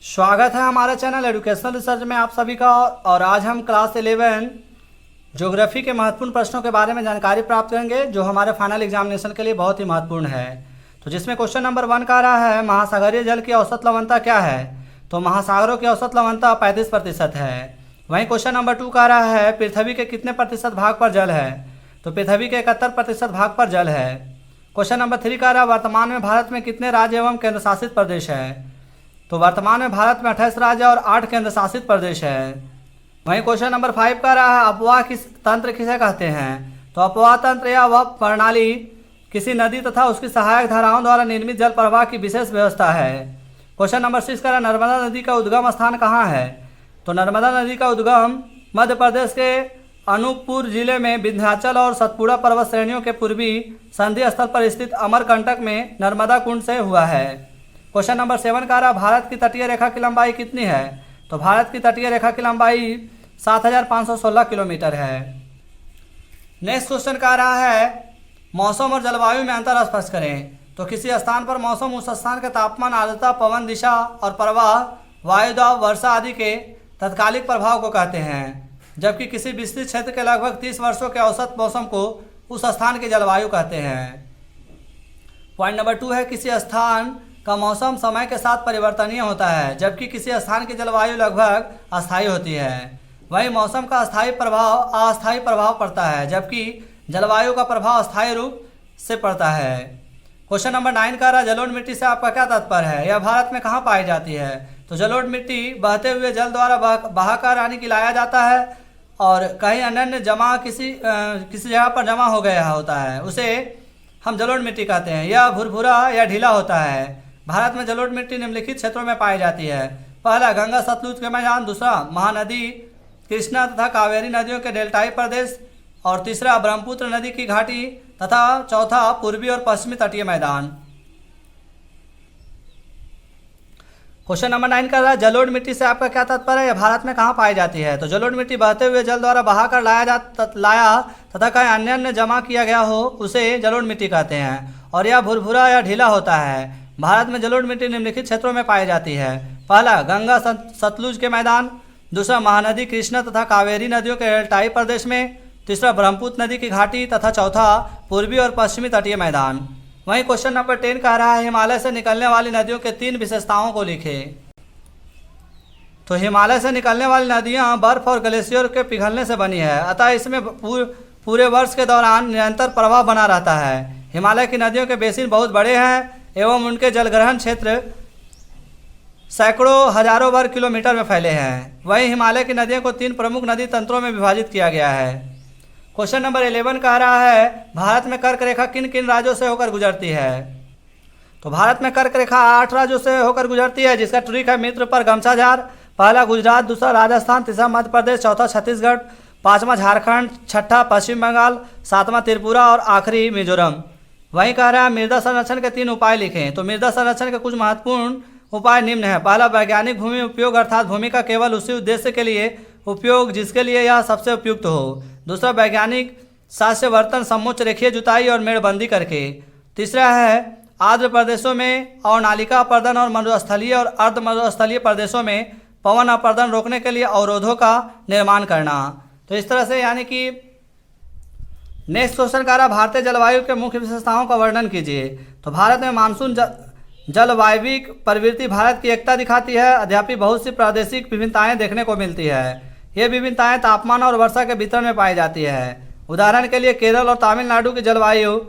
स्वागत है हमारे चैनल एजुकेशनल रिसर्च में आप सभी का। और आज हम क्लास 11 ज्योग्राफी के महत्वपूर्ण प्रश्नों के बारे में जानकारी प्राप्त करेंगे जो हमारे फाइनल एग्जामिनेशन के लिए बहुत ही महत्वपूर्ण है। तो जिसमें क्वेश्चन नंबर 1 का रहा है, महासागरीय जल की औसत लवणता क्या है? तो महासागरों की औसत लवणता 35% है। वहीं क्वेश्चन नंबर 2 का रहा है, पृथ्वी के कितने प्रतिशत भाग पर जल है? तो पृथ्वी के 71% भाग पर जल है। क्वेश्चन नंबर 3 का रहा, वर्तमान में भारत में कितने राज्य एवं केंद्र शासित प्रदेश है? तो वर्तमान में भारत में 28 राज्य और 8 केंद्र शासित प्रदेश है। वहीं क्वेश्चन नंबर 5 का रहा है, अपवाह किस तंत्र किसे कहते हैं? तो अपवाह तंत्र या वह प्रणाली किसी नदी तथा उसकी सहायक धाराओं द्वारा निर्मित जल प्रवाह की विशेष व्यवस्था है। क्वेश्चन नंबर 6 का रहा, नर्मदा नदी का उद्गम स्थान कहाँ है? तो नर्मदा नदी का उद्गम मध्य प्रदेश के अनूपपुर जिले में विंध्याचल और सतपुड़ा पर्वत श्रेणियों के पूर्वी संधि स्थल पर स्थित अमरकंटक में नर्मदा कुंड से हुआ है। क्वेश्चन नंबर 7 का रहा, भारत की तटीय रेखा की लंबाई कितनी है? तो भारत की तटीय रेखा की लंबाई 7516 किलोमीटर है। नेक्स्ट क्वेश्चन का रहा है, मौसम और जलवायु में अंतर स्पष्ट करें। तो किसी स्थान पर मौसम उस स्थान के तापमान, आर्द्रता, पवन दिशा और प्रवाह, वायु दाब, वर्षा आदि के तत्कालिक प्रभाव को कहते हैं, जबकि किसी विस्तृत क्षेत्र के लगभग 30 वर्षों के औसत मौसम को उस स्थान की जलवायु कहते हैं। पॉइंट नंबर 2 है, किसी स्थान का मौसम समय के साथ परिवर्तनीय होता है, जबकि किसी स्थान की जलवायु लगभग अस्थायी होती है। वहीं मौसम का अस्थायी प्रभाव अस्थायी प्रभाव पड़ता है, जबकि जलवायु का प्रभाव स्थायी रूप से पड़ता है। क्वेश्चन नंबर 9 का रहा, जलोढ़ मिट्टी से आपका क्या तात्पर्य है? यह भारत में कहाँ पाई जाती है? तो जलोढ़ मिट्टी बहते हुए जल द्वारा बहाकर यानी कि लाया जाता है और कहीं अन्य जमा किसी जगह पर जमा हो गया होता है, उसे हम जलोढ़ मिट्टी कहते हैं। यह भुरभुरा या ढीला होता है। भारत में जलोढ़ मिट्टी निम्नलिखित क्षेत्रों में पाई जाती है। पहला, गंगा सतलुज के मैदान। दूसरा, महानदी कृष्णा तथा कावेरी नदियों के डेल्टाई प्रदेश। और तीसरा, ब्रह्मपुत्र नदी की घाटी। तथा चौथा, पूर्वी और पश्चिमी तटीय मैदान। क्वेश्चन नंबर 9 का रहा, जलोढ़ मिट्टी से आपका क्या तात्पर्य है? भारत में कहाँ पाई जाती है? तो जलोढ़ मिट्टी बहते हुए जल द्वारा बहाकर लाया तथा कहीं अन्य जमा किया गया हो उसे जलोढ़ मिट्टी कहते हैं। और यह भुरभुरा या ढीला होता है। भारत में जलोढ़ मिट्टी निम्नलिखित क्षेत्रों में पाई जाती है। पहला, गंगा सतलुज के मैदान। दूसरा, महानदी कृष्णा तथा कावेरी नदियों के डेल्टाई प्रदेश में। तीसरा, ब्रह्मपुत्र नदी की घाटी। तथा चौथा, पूर्वी और पश्चिमी तटीय मैदान। वहीं क्वेश्चन नंबर 10 कह रहा है, हिमालय से निकलने वाली नदियों के 3 विशेषताओं को लिखें। तो हिमालय से निकलने वाली नदियां बर्फ और ग्लेशियर के पिघलने से बनी है, अतः इसमें पूरे वर्ष के दौरान निरंतर प्रवाह बना रहता है। हिमालय की नदियों के बेसिन बहुत बड़े हैं एवं उनके जलग्रहण क्षेत्र सैकड़ों हजारों वर्ग किलोमीटर में फैले हैं। वहीं हिमालय की नदियों को 3 प्रमुख नदी तंत्रों में विभाजित किया गया है। क्वेश्चन नंबर 11 कह रहा है, भारत में कर्क रेखा किन किन राज्यों से होकर गुजरती है? तो भारत में कर्क रेखा 8 राज्यों से होकर गुजरती है, जिसका ट्रिक है मित्र पर गमछाझार। पहला गुजरात, दूसरा राजस्थान, तीसरा मध्य प्रदेश, चौथा छत्तीसगढ़, पांचवा झारखंड, छठा पश्चिम बंगाल, सातवां त्रिपुरा और आखिरी मिजोरम। वहीं कह रहा है, मृदा संरक्षण के 3 उपाय लिखें। तो मृदा संरक्षण के कुछ महत्वपूर्ण उपाय निम्न है। पहला, वैज्ञानिक भूमि उपयोग, अर्थात भूमि का केवल उसी उद्देश्य के लिए उपयोग जिसके लिए यह सबसे उपयुक्त हो। दूसरा, वैज्ञानिक सास्यवर्तन, समोच्च रेखीय जुताई और मेड़बंदी करके। तीसरा है, आर्द्र प्रदेशों में अवनालिका अपर्दन और मरुस्थलीय और अर्ध मरुस्थलीय प्रदेशों में पवन अपर्दन रोकने के लिए अवरोधों का निर्माण करना। तो इस तरह से यानी कि नेक्स्ट क्वेश्चन का रहा, भारतीय जलवायु के मुख्य विशेषताओं का वर्णन कीजिए। तो भारत में मानसून जलवायविक प्रवृत्ति भारत की एकता दिखाती है। अद्यापि बहुत सी प्रादेशिक विभिन्नताएं देखने को मिलती है। ये विभिन्नताएं तापमान और वर्षा के वितरण में पाई जाती है। उदाहरण के लिए केरल और तमिलनाडु की जलवायु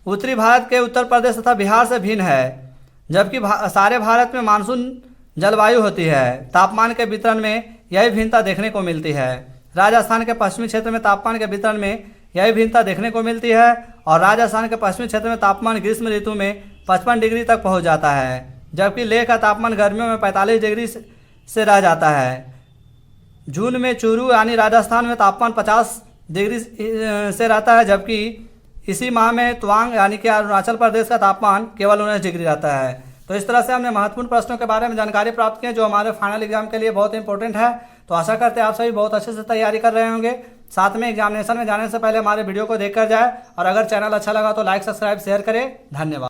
उत्तरी भारत के उत्तर प्रदेश तथा बिहार से भिन्न है, जबकि सारे भारत में मानसून जलवायु होती है। तापमान के वितरण में यही भिन्नता देखने को मिलती है। राजस्थान के पश्चिमी क्षेत्र में तापमान के वितरण में यही भिन्नता देखने को मिलती है और राजस्थान के पश्चिमी क्षेत्र में तापमान ग्रीष्म ऋतु में 55 डिग्री तक पहुंच जाता है, जबकि लेह का तापमान गर्मियों में 45 डिग्री से रह जाता है। जून में चूरू यानी राजस्थान में तापमान 50 डिग्री से रहता है, जबकि इसी माह में तवांग यानी कि अरुणाचल प्रदेश का तापमान केवल 19 डिग्री रहता है। तो इस तरह से हमने महत्वपूर्ण प्रश्नों के बारे में जानकारी प्राप्त की है जो हमारे फाइनल एग्जाम के लिए बहुत इंपॉर्टेंट है। तो आशा करते हैं आप सभी बहुत अच्छे से तैयारी कर रहे होंगे। साथ में एग्जामिनेशन में जाने से पहले हमारे वीडियो को देखकर जाए और अगर चैनल अच्छा लगा तो लाइक, सब्सक्राइब, शेयर करें। धन्यवाद।